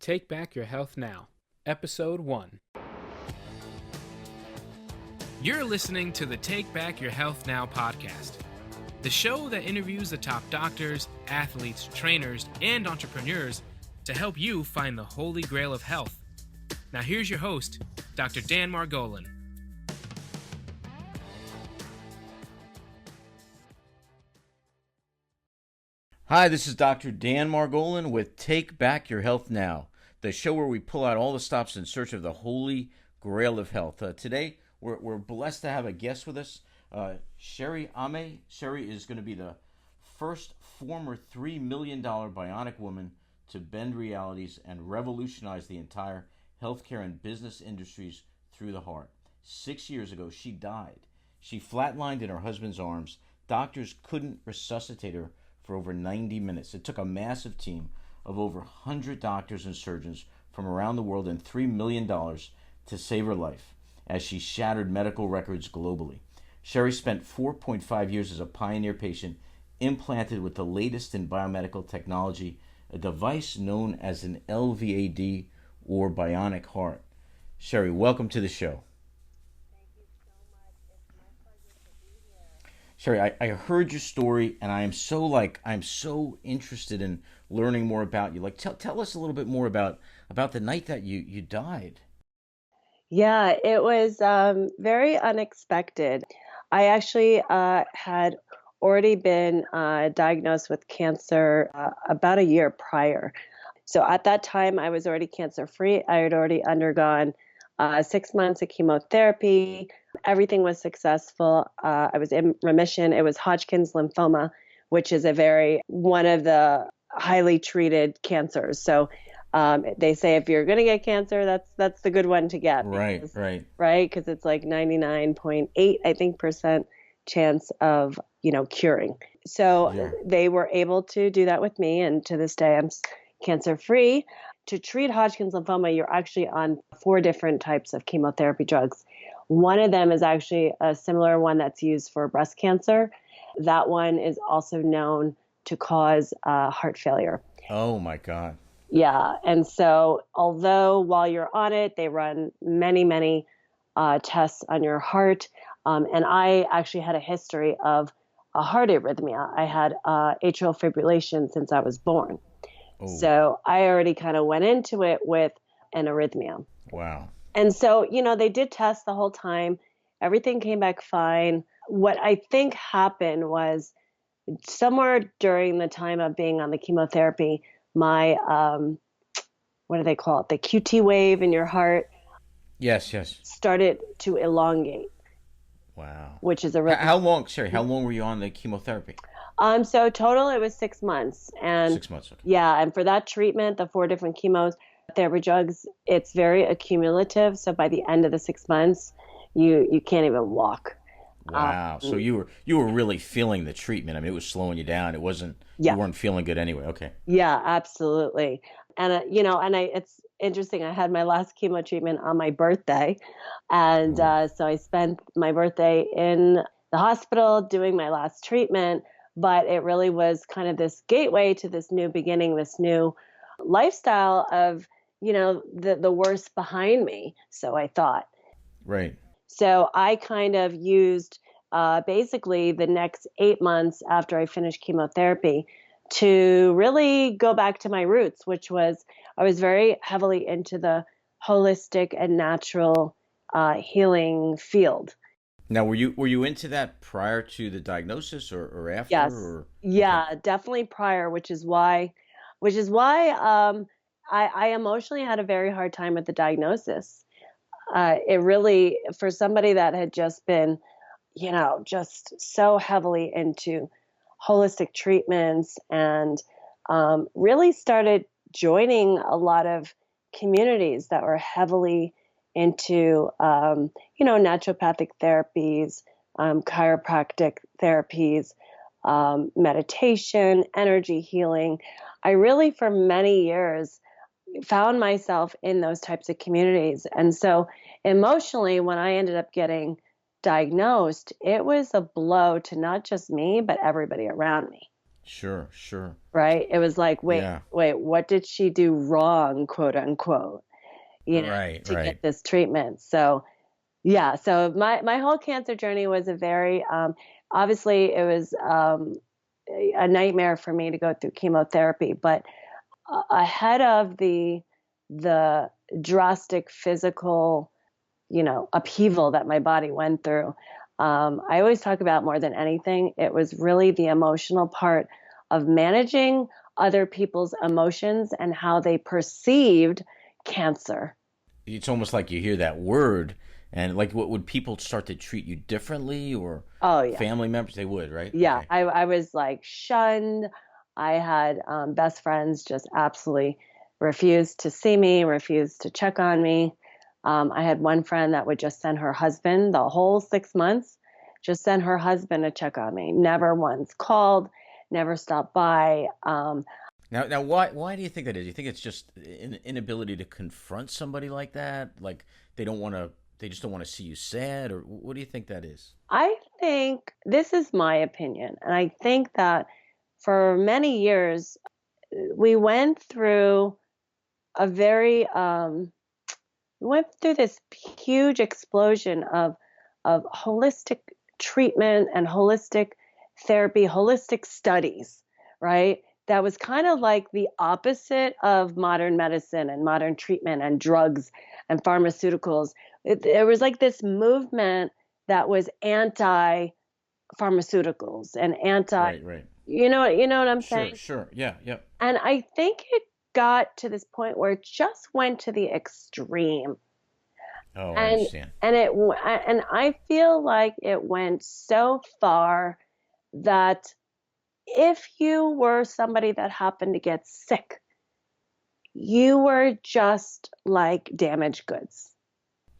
Take Back Your Health Now, Episode 1. You're listening to the Take Back Your Health Now podcast, the show that interviews the top doctors, athletes, trainers, and entrepreneurs to help you find the holy grail of health. Now here's your host, Dr. Dan Margolin. Hi, this is Dr. Dan Margolin with Take Back Your Health Now, the show where we pull out all the stops in search of the holy grail of health. Today, we're blessed to have a guest with us, Cherie Aimee. Cherie is going to be the first former $3 million bionic woman to bend realities and revolutionize the entire healthcare and business industries through the heart. 6 years ago, she died. She flatlined in her husband's arms. Doctors couldn't resuscitate her for over 90 minutes. It took a massive team of over 100 doctors and surgeons from around the world and $3 million to save her life as she shattered medical records globally. Cherie spent 4.5 years as a pioneer patient, implanted with the latest in biomedical technology, a device known as an LVAD or bionic heart. Cherie, welcome to the show. Cherie, I heard your story, and I'm so interested in learning more about you. Tell us a little bit more about the night that you died. Yeah, it was very unexpected. I actually had already been diagnosed with cancer about a year prior. So at that time, I was already cancer-free. I had already undergone 6 months of chemotherapy. Everything was successful. I was in remission. It was Hodgkin's lymphoma, which is one of the highly treated cancers. So they say if you're going to get cancer, that's the good one to get. Right. Because it's like 99.8, I think, percent chance of, curing. So Yeah. They were able to do that with me. And to this day, I'm cancer-free. To treat Hodgkin's lymphoma, you're actually on 4 different types of chemotherapy drugs. One of them is actually a similar one that's used for breast cancer. That one is also known to cause heart failure. Oh, my God. Yeah. And so although while you're on it, they run many tests on your heart. And I actually had a history of a heart arrhythmia. I had atrial fibrillation since I was born. Oh. So I already kind of went into it with an arrhythmia. Wow. And so, they did test the whole time. Everything came back fine. What I think happened was somewhere during the time of being on the chemotherapy, my, what do they call it? The QT wave in your heart. Yes. Started to elongate. Wow. Which is a How long, Cherie, how long were you on the chemotherapy? So total it was 6 months. And 6 months, okay. Yeah, and for that treatment, the 4 different chemotherapy drugs, it's very accumulative. So by the end of the 6 months, you can't even walk. Wow. So you were really feeling the treatment. I mean, it was slowing you down. It wasn't, Yeah. You weren't feeling good anyway. Okay. Yeah, absolutely. And it's interesting. I had my last chemo treatment on my birthday. And so I spent my birthday in the hospital doing my last treatment. But it really was kind of this gateway to this new beginning, this new lifestyle of, the worst behind me. So I thought. Right. So I kind of used basically the next 8 months after I finished chemotherapy to really go back to my roots, which was I was very heavily into the holistic and natural healing field. Now, were you into that prior to the diagnosis or after? Yes. Yeah, Okay. definitely prior, which is why I emotionally had a very hard time with the diagnosis. It really, for somebody that had just been, just so heavily into holistic treatments and really started joining a lot of communities that were heavily into, naturopathic therapies, chiropractic therapies, meditation, energy healing. I really, for many years, found myself in those types of communities. And so emotionally, when I ended up getting diagnosed, it was a blow to not just me, but everybody around me. Sure, sure. right? It was like, Yeah. wait, what did she do wrong, quote unquote, Right, to get right. this treatment? So yeah, so my whole cancer journey was a very obviously it was a nightmare for me to go through chemotherapy, but ahead of the drastic physical, upheaval that my body went through, I always talk about more than anything, it was really the emotional part of managing other people's emotions and how they perceived cancer. It's almost like you hear that word, and like, what would people start to treat you differently, or Oh yeah. family members? They would, right? Yeah, Okay. I was like shunned. I had best friends just absolutely refused to see me, refused to check on me. I had one friend that would just send her husband the whole 6 months, just send her husband to check on me. Never once called, never stopped by. Now, why do you think that is? You think it's just an inability to confront somebody like that? Like, they don't want to, they just don't want to see you sad, or what do you think that is? I think this is my opinion, and I think that for many years we went through a very we went through this huge explosion of holistic treatment and holistic therapy, holistic studies, right? That was kind of like the opposite of modern medicine and modern treatment and drugs and pharmaceuticals. There was like this movement that was anti pharmaceuticals and anti, Right, right. you know what I'm Sure, saying? sure. Yeah, yep. And I think it got to this point where it just went to the extreme. Oh, I And understand. and I feel like it went so far that if you were somebody that happened to get sick, you were just like damaged goods.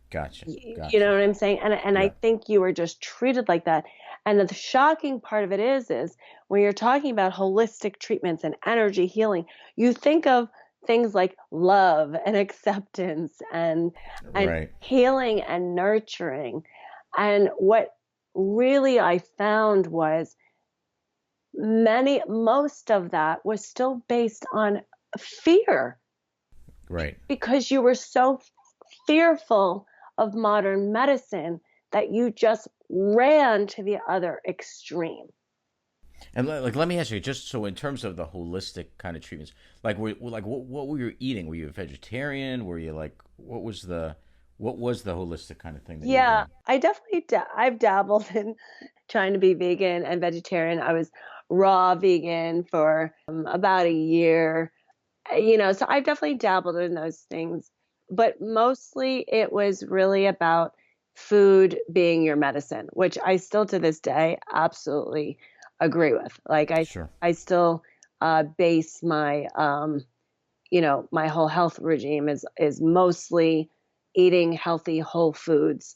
Gotcha, You know gotcha. what I'm saying? And I Yeah. think you were just treated like that. And the shocking part of it is when you're talking about holistic treatments and energy healing, you think of things like love and acceptance and Right. healing and nurturing. And what really I found was most of that was still based on fear Right. because you were so fearful of modern medicine that you just ran to the other extreme. And like, let me ask you, just so in terms of the holistic kind of treatments, like what were you eating? Were you a vegetarian? Were you like, what was the holistic kind of thing that you were Yeah, doing? I definitely I've dabbled in trying to be vegan and vegetarian. I was raw vegan for about a year, so I've definitely dabbled in those things, but mostly it was really about food being your medicine, which I still to this day absolutely agree with. Like Sure. I still base my whole health regime is mostly eating healthy whole foods.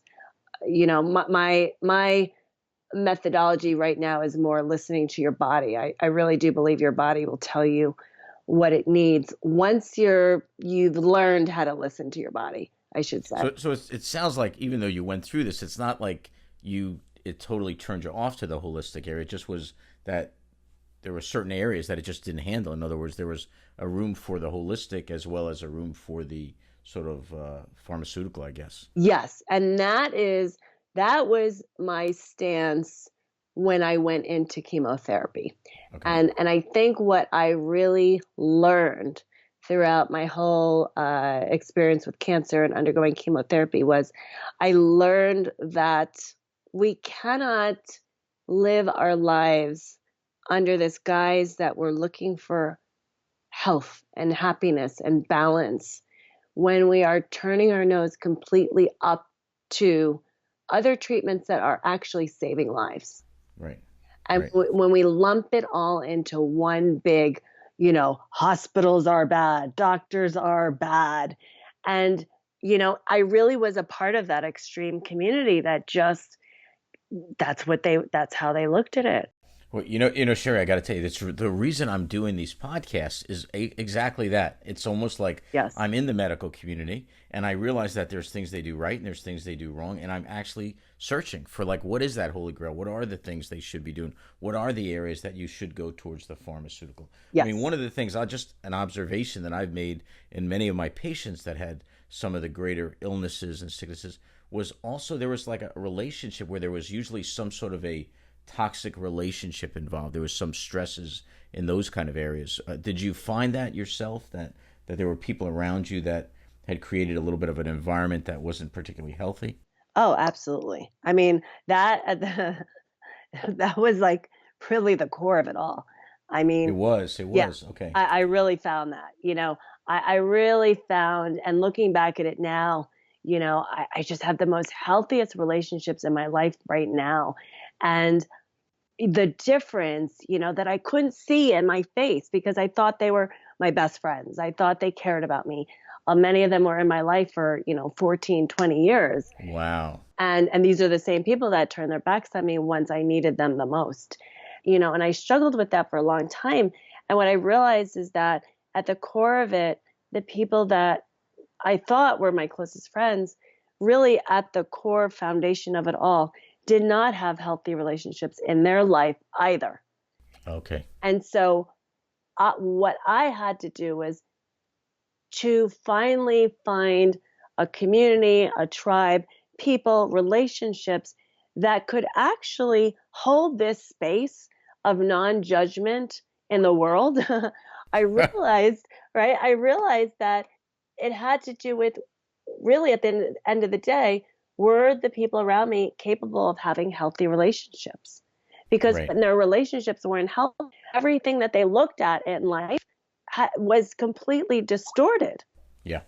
My methodology right now is more listening to your body. I really do believe your body will tell you what it needs once you've learned how to listen to your body, I should say. So it sounds like, even though you went through this, it's not like it totally turned you off to the holistic area. It just was that there were certain areas that it just didn't handle. In other words, there was a room for the holistic as well as a room for the sort of pharmaceutical, I guess. Yes, and that was my stance when I went into chemotherapy. Okay. And I think what I really learned throughout my whole experience with cancer and undergoing chemotherapy was I learned that we cannot live our lives under this guise that we're looking for health and happiness and balance when we are turning our nose completely up to other treatments that are actually saving lives. Right. And Right. when we lump it all into one big, hospitals are bad, doctors are bad. And, I really was a part of that extreme community that just, that's how they looked at it. Well, Cherie, I got to tell you, the reason I'm doing these podcasts is exactly that. It's almost like Yes. I'm in the medical community, and I realize that there's things they do right and there's things they do wrong, and I'm actually searching for like, what is that holy grail? What are the things they should be doing? What are the areas that you should go towards the pharmaceutical? I mean, Yes. one of the things, just an observation that I've made in many of my patients that had some of the greater illnesses and sicknesses was also there was like a relationship where there was usually some sort of a toxic relationship involved. There was some stresses in those kind of areas. Did you find that yourself, that there were people around you that had created a little bit of an environment that wasn't particularly healthy? Oh, absolutely. I mean, that was like really the core of it all. I It mean, was. It yeah, was. Okay. I really found that, I really found, and looking back at it now, I just have the most healthiest relationships in my life right now. And the difference, that I couldn't see in my face because I thought they were my best friends. I thought they cared about me. Many of them were in my life for, 14, 20 years. Wow. And these are the same people that turned their backs on me once I needed them the most. And I struggled with that for a long time. And what I realized is that at the core of it, the people that I thought were my closest friends, really at the core foundation of it all, did not have healthy relationships in their life either. Okay. And so what I had to do was to finally find a community, a tribe, people, relationships that could actually hold this space of non-judgment in the world. I realized, right? I realized that it had to do with really at the end of the day, were the people around me capable of having healthy relationships? Because Right. when their relationships weren't healthy, everything that they looked at in life was completely distorted. Yeah.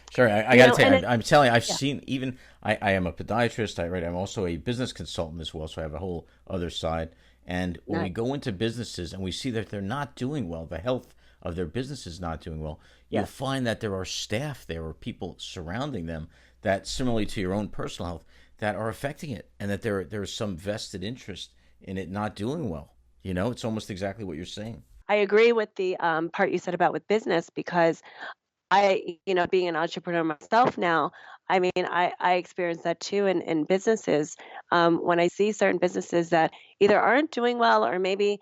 Sure. I You got to know, tell and you, it, I'm telling you, I've yeah, seen even, I am a podiatrist. I'm also a business consultant as well. So I have a whole other side. And when we nice. go into businesses and we see that they're not doing well, the health of their business is not doing well, you'll Yes. find that there are staff there or people surrounding them that, similarly to your own personal health, that are affecting it, and that there is some vested interest in it not doing well. It's almost exactly what you're saying. I agree with the part you said about with business because being an entrepreneur myself now, I mean, I experience that too in businesses. When I see certain businesses that either aren't doing well or maybe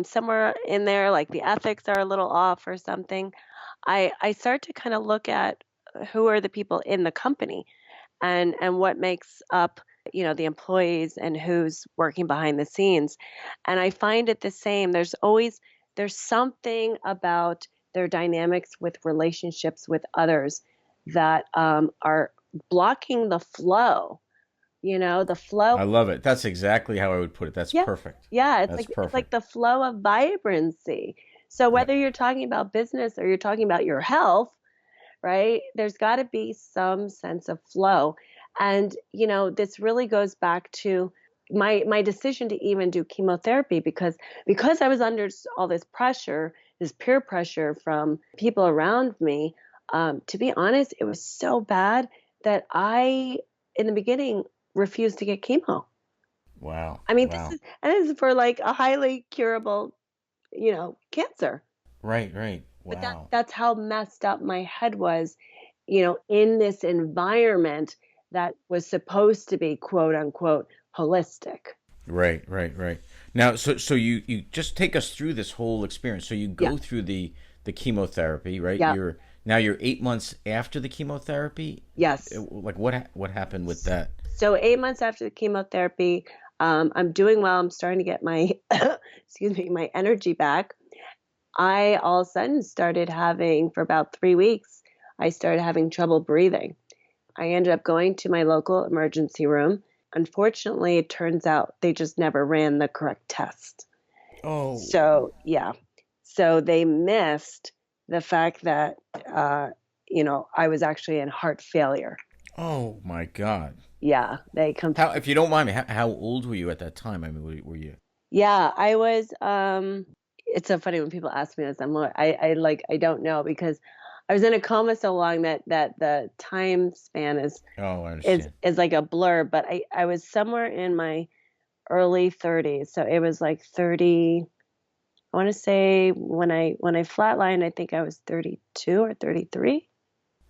somewhere in there, like the ethics are a little off or something, I start to kind of look at who are the people in the company and what makes up, the employees and who's working behind the scenes. And I find it the same. There's something about their dynamics with relationships with others that are blocking the flow. The flow. I love it. That's exactly how I would put it. That's Yeah, perfect. yeah. It's That's like perfect. the flow of vibrancy. So Yeah. whether you're talking about business or you're talking about your health, right? There's got to be some sense of flow. And, this really goes back to my decision to even do chemotherapy because I was under all this pressure, this peer pressure from people around me. To be honest, it was so bad that I, in the beginning, refused to get chemo. Wow. I mean, Wow. this is for like a highly curable, cancer. Right. Right. But Wow. that's how messed up my head was, in this environment that was supposed to be quote unquote holistic. Right, right, right. Now, so you just take us through this whole experience. So you Yeah. go through the chemotherapy, right? Yeah. You're 8 months after the chemotherapy. Yes. Like what happened with that? So 8 months after the chemotherapy, I'm doing well. I'm starting to get my, excuse me, my energy back. I all of a sudden started having, for about 3 weeks, I started having trouble breathing. I ended up going to my local emergency room. Unfortunately, it turns out they just never ran the correct test. Oh, So, yeah. So they missed the fact that, I was actually in heart failure. oh my God. Yeah, they How, completely. if you don't mind me, how old were you at that time? I mean, were you? Yeah, I was. It's so funny when people ask me this. I don't know because I was in a coma so long that the time span is Oh, I is understand. is like a blur. But I was somewhere in my early 30s. So it was like 30, I want to say when I flatlined, I think I was 32 or 33.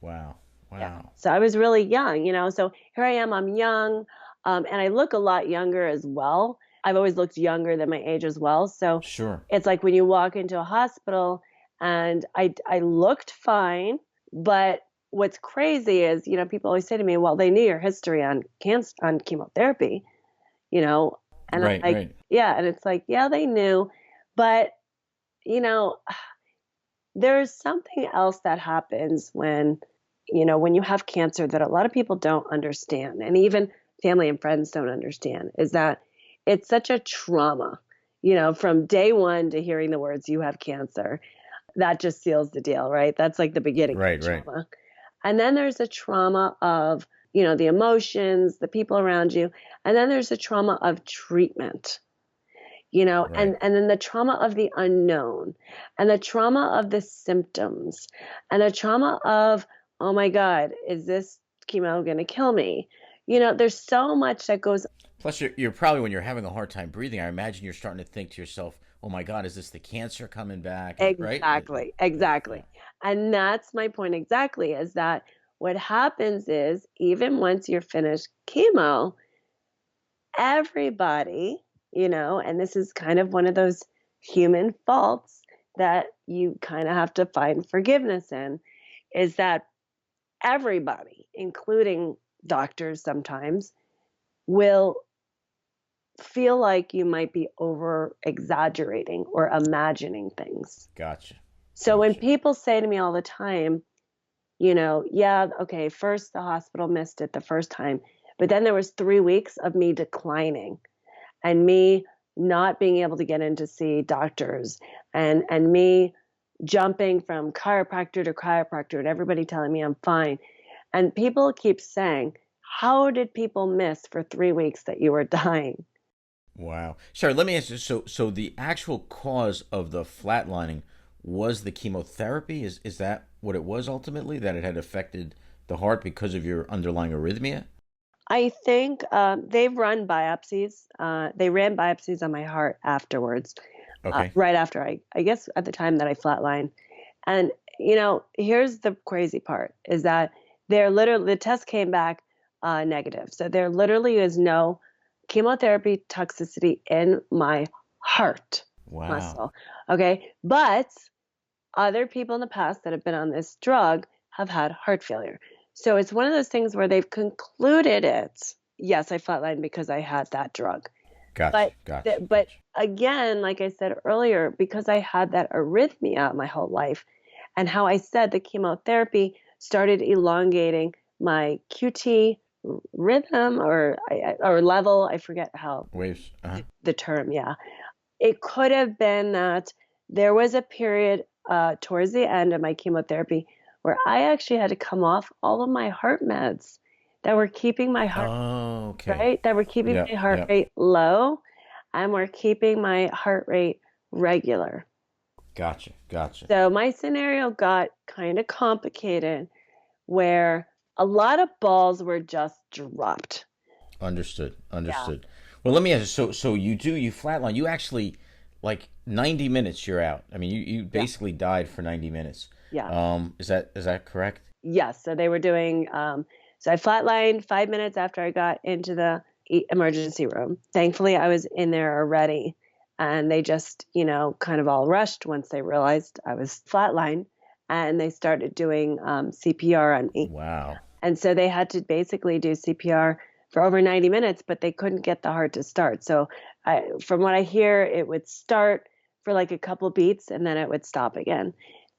Wow. Yeah. Wow. So I was really young, so here I am, I'm young, and I look a lot younger as well. I've always looked younger than my age as well. So Sure. it's like when you walk into a hospital and I looked fine, but what's crazy is, people always say to me, well, they knew your history on cancer, on chemotherapy, and I'm Right, like, right. yeah. And it's like, yeah, they knew, but, you know, there's something else that happens when you have cancer that a lot of people don't understand, and even family and friends don't understand, is that it's such a trauma, from day one to hearing the words you have cancer. That just seals the deal, right? That's like the beginning of Right, the right. trauma. And then there's a trauma of, the emotions, the people around you. And then there's a trauma of treatment, Right. and then the trauma of the unknown, and the trauma of the symptoms, and the trauma of, oh my God, is this chemo going to kill me? There's so much that goes. Plus, you're probably, when you're having a hard time breathing, I imagine you're starting to think to yourself, "Oh my God, is this the cancer coming back?" Right? Exactly, Yeah. exactly. And that's my point exactly, is that what happens is, even once you're finished chemo, everybody, and this is kind of one of those human faults that you kind of have to find forgiveness in, is that everybody, including doctors sometimes, will feel like you might be over exaggerating or imagining things. Gotcha. So when Gotcha. people say to me all the time, yeah, okay, first the hospital missed it the first time, but then there was 3 weeks of me declining and me not being able to get in to see doctors, and me jumping from chiropractor to chiropractor and everybody telling me I'm fine. And people keep saying, how did people miss for 3 weeks that you were dying? Wow. Sorry, let me ask you. So the actual cause of the flatlining was the chemotherapy? Is that what it was ultimately? That it had affected the heart because of your underlying arrhythmia? I think they've run biopsies. They ran biopsies on my heart afterwards, Okay. right after I guess at the time that I flatlined. And, here's the crazy part, is that the test came back negative. So there literally is no chemotherapy toxicity in my heart Wow. muscle. Okay. But other people in the past that have been on this drug have had heart failure. So it's one of those things where they've concluded it. Yes, I flatlined because I had that drug. Gotcha. But Gotcha. but Gotcha. again, like I said earlier, because I had that arrhythmia my whole life, and how I said the chemotherapy started elongating my QT rhythm or level. I forget how Waves. Uh-huh. the term. Yeah, it could have been that there was a period towards the end of my chemotherapy where I actually had to come off all of my heart meds that were keeping my heart Oh, okay. right, that were keeping Yeah. my heart Yeah. rate low, and were keeping my heart rate regular. Gotcha. Gotcha. So my scenario got kind of complicated, where a lot of balls were just dropped. Understood. Yeah. Understood. Well, let me ask you. So you flatline. You actually, like, 90 minutes. You're out. I mean, you Yeah. basically died for 90 minutes. Yeah. Is that correct? Yes. So they were doing, so I flatlined 5 minutes after I got into the emergency room. Thankfully, I was in there already. And they just, kind of all rushed once they realized I was flatlined. And they started doing CPR on me. Wow. And so they had to basically do CPR for over 90 minutes, but they couldn't get the heart to start. So from what I hear, it would start for like a couple beats and then it would stop again.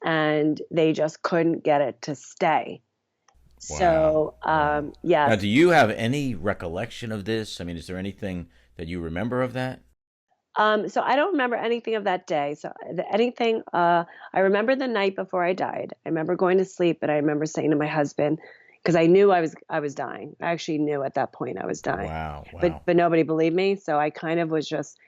And they just couldn't get it to stay. Wow. So, Wow. Now, yes. do you have any recollection of this? I mean, is there anything that you remember of that? So I don't remember anything of that day. So anything, I remember the night before I died. I remember going to sleep, and I remember saying to my husband, because I knew I was dying. I actually knew at that point I was dying, Wow. but Wow. but nobody believed me. So I kind of was just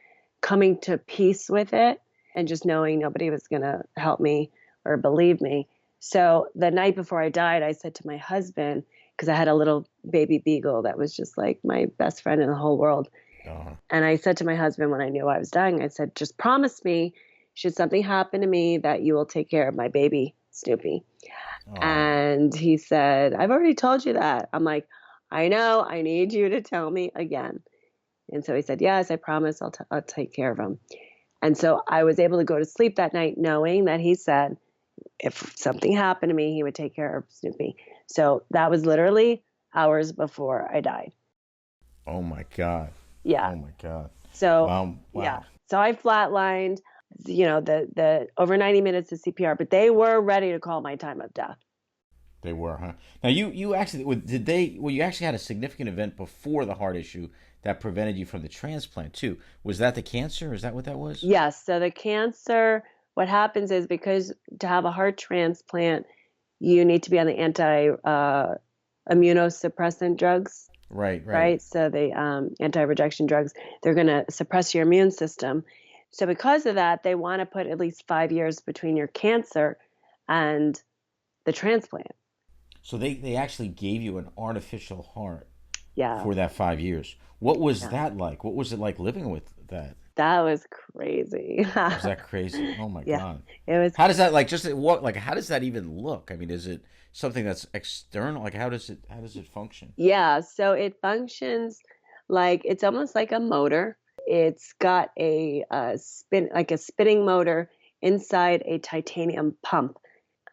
coming to peace with it, and just knowing nobody was gonna help me or believe me. So the night before I died, I said to my husband, because I had a little baby beagle that was just like my best friend in the whole world. And I said to my husband when I knew I was dying, I said, just promise me, should something happen to me, that you will take care of my baby, Snoopy. And he said, I've already told you that. I'm like, I know, I need you to tell me again. And so he said, yes, I promise I'll take care of him. And so I was able to go to sleep that night knowing that he said if something happened to me, he would take care of Snoopy. So that was literally hours before I died. Oh my God. Yeah. Oh my God. So, wow. yeah. So I flatlined, the over 90 minutes of CPR, but they were ready to call my time of death. They were, huh? Now you actually you actually had a significant event before the heart issue that prevented you from the transplant too. Was that the cancer? Is that what that was? Yes. So the cancer, what happens is because to have a heart transplant, you need to be on the immunosuppressant drugs. Right. So the anti-rejection drugs, they're going to suppress your immune system. So because of that, they want to put at least 5 years between your cancer and the transplant. So they actually gave you an artificial heart Yeah. for that 5 years. What was that like? What was it like living with that? That was crazy. Was that crazy? Oh my God. It was. How does that how does that even look? I mean, is it something that's external? Like how does it function? Yeah, so it functions like it's almost like a motor. It's got a spinning motor inside a titanium pump.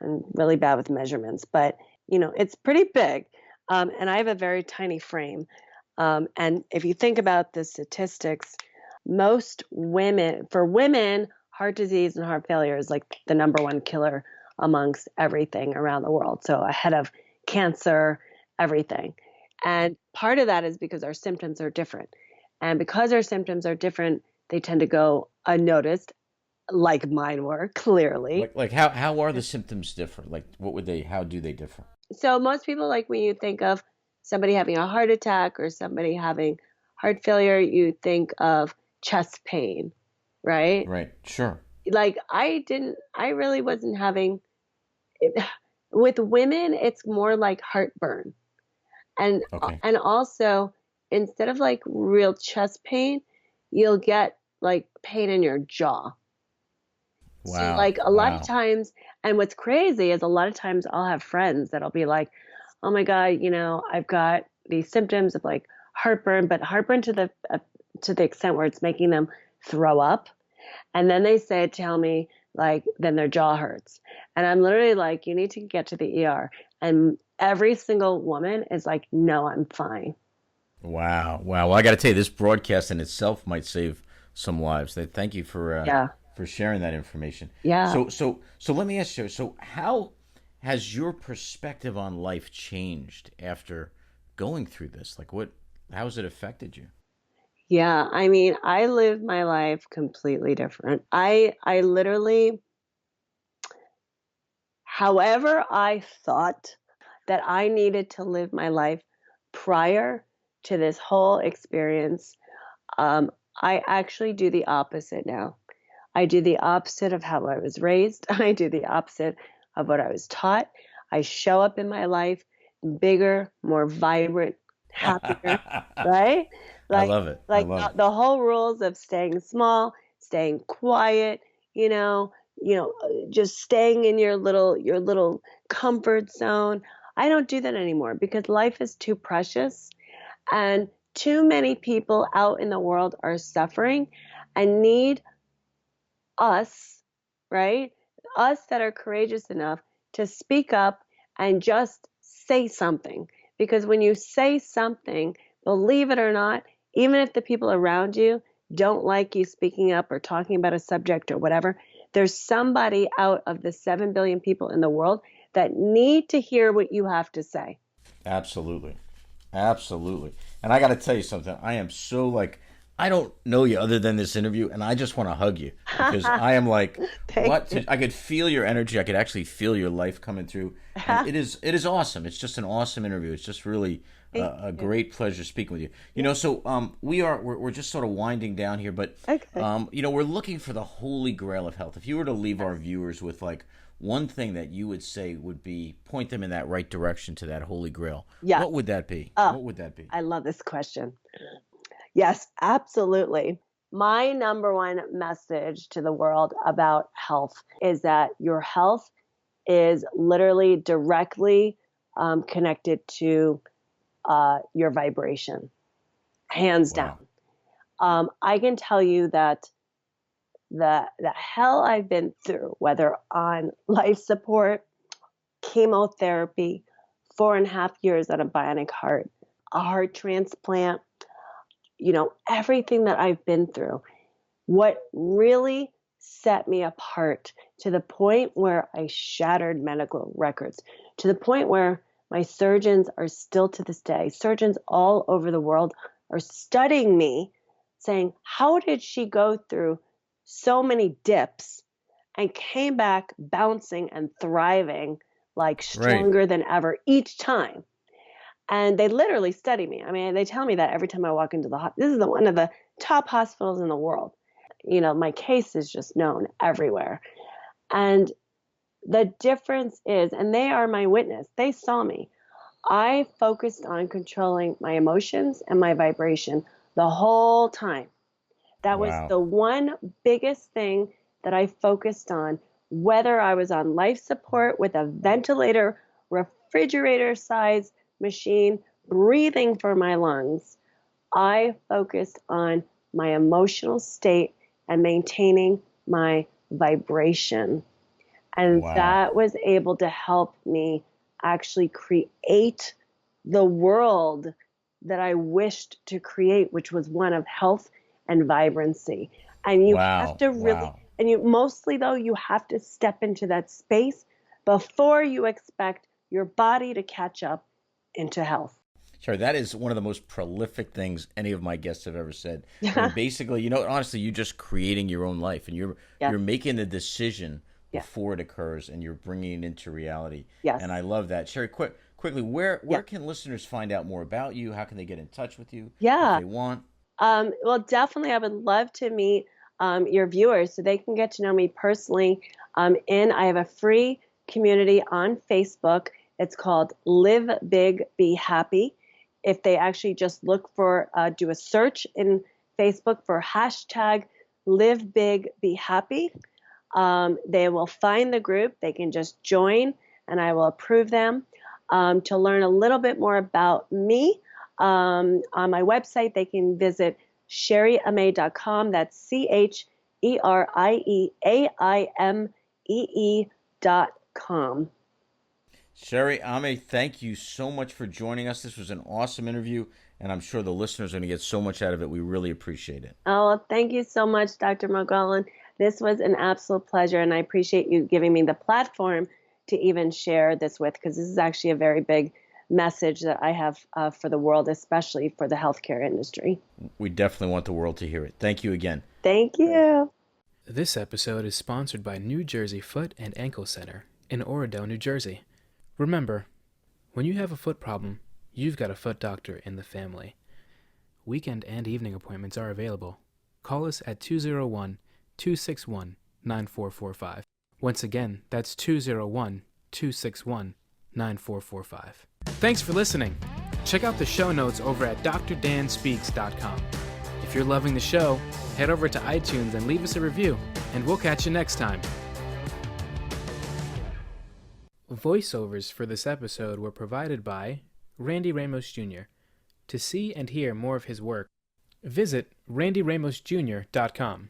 I'm really bad with measurements, but it's pretty big. And I have a very tiny frame. And if you think about the statistics, for women, heart disease and heart failure is like the number one killer amongst everything around the world. So ahead of cancer, everything. And part of that is because our symptoms are different. And because our symptoms are different, they tend to go unnoticed, like mine were, clearly. Like how are the symptoms different? Like how do they differ? So most people, like when you think of somebody having a heart attack or somebody having heart failure, you think of chest pain, right? Right. Sure. Like I really wasn't having it. With women, it's more like heartburn. And also instead of like real chest pain, you'll get like pain in your jaw. Wow. So like a lot of times, and what's crazy is a lot of times I'll have friends that'll be like, oh my God, I've got these symptoms of like heartburn, but heartburn to the extent where it's making them throw up. And then they tell me like, then their jaw hurts. And I'm literally like, you need to get to the ER. And every single woman is like, no, I'm fine. Wow. Well, I got to tell you, this broadcast in itself might save some lives. Thank you for sharing that information. Yeah. So let me ask you. So how has your perspective on life changed after going through this? Like how has it affected you? Yeah. I mean, I lived my life completely different. I literally, however I thought that I needed to live my life prior to this whole experience, I actually do the opposite now. I do the opposite of how I was raised. I do the opposite of what I was taught. I show up in my life bigger, more vibrant, happier, right? I love it. Like the whole rules of staying small, staying quiet, just staying in your little comfort zone. I don't do that anymore because life is too precious and too many people out in the world are suffering and need us, right? Us that are courageous enough to speak up and just say something. Because when you say something, believe it or not, even if the people around you don't like you speaking up or talking about a subject or whatever, there's somebody out of the 7 billion people in the world that need to hear what you have to say. Absolutely. Absolutely. And I got to tell you something. I am so I don't know you other than this interview, and I just want to hug you because I am like, I could feel your energy. I could actually feel your life coming through. And it is awesome. It's just an awesome interview. It's just really a great pleasure speaking with you. So we're just sort of winding down here, but we're looking for the holy grail of health. If you were to leave our viewers with one thing that you would say would be point them in that right direction to that holy grail, what would that be? What would that be? I love this question. Yes, absolutely. My number one message to the world about health is that your health is literally directly connected to your vibration, hands Wow. down. I can tell you that the hell I've been through, whether on life support, chemotherapy, 4.5 years on a bionic heart, a heart transplant, everything that I've been through, what really set me apart to the point where I shattered medical records, to the point where my surgeons are still to this day, surgeons all over the world are studying me, saying, how did she go through so many dips and came back bouncing and thriving like Right. stronger than ever each time? And they literally study me. I mean, they tell me that every time I walk into the hospital. This is one of the top hospitals in the world. My case is just known everywhere. And the difference is, and they are my witness, they saw me. I focused on controlling my emotions and my vibration the whole time. That was Wow. the one biggest thing that I focused on, whether I was on life support with a ventilator, refrigerator size machine, breathing for my lungs. I focused on my emotional state and maintaining my vibration. And Wow. that was able to help me actually create the world that I wished to create, which was one of health and vibrancy. And you have Wow. to really, Wow. and you mostly though, you have to step into that space before you expect your body to catch up into health. Sure, that is one of the most prolific things any of my guests have ever said. I mean, Yeah. basically, honestly, you're just creating your own life, and you're Yes. making the decision Yes. before it occurs, and you're bringing it into reality. Yes. And I love that. Cherie, quickly, where Yeah. can listeners find out more about you? How can they get in touch with you if Yeah. they want? Well, definitely, I would love to meet your viewers so they can get to know me personally. I have a free community on Facebook. It's called Live Big, Be Happy. If they actually just do a search in Facebook for hashtag Live Big, Be Happy, they will find the group. They can just join, and I will approve them. To learn a little bit more about me, on my website, they can visit CherieAimee.com. That's CherieAimee.com. Cherie Aimee, thank you so much for joining us. This was an awesome interview, and I'm sure the listeners are going to get so much out of it. We really appreciate it. Oh, well, thank you so much, Dr. Margolin. This was an absolute pleasure, and I appreciate you giving me the platform to even share this with, because this is actually a very big message that I have for the world, especially for the healthcare industry. We definitely want the world to hear it. Thank you again. Thank you. This episode is sponsored by New Jersey Foot and Ankle Center in Oradell, New Jersey. Remember, when you have a foot problem, you've got a foot doctor in the family. Weekend and evening appointments are available. Call us at 201-261-9445. Once again, that's 201-261-9445. Thanks for listening. Check out the show notes over at drdanspeaks.com. If you're loving the show, head over to iTunes and leave us a review, and we'll catch you next time. Voiceovers for this episode were provided by Randy Ramos Jr. To see and hear more of his work, visit randyramosjr.com.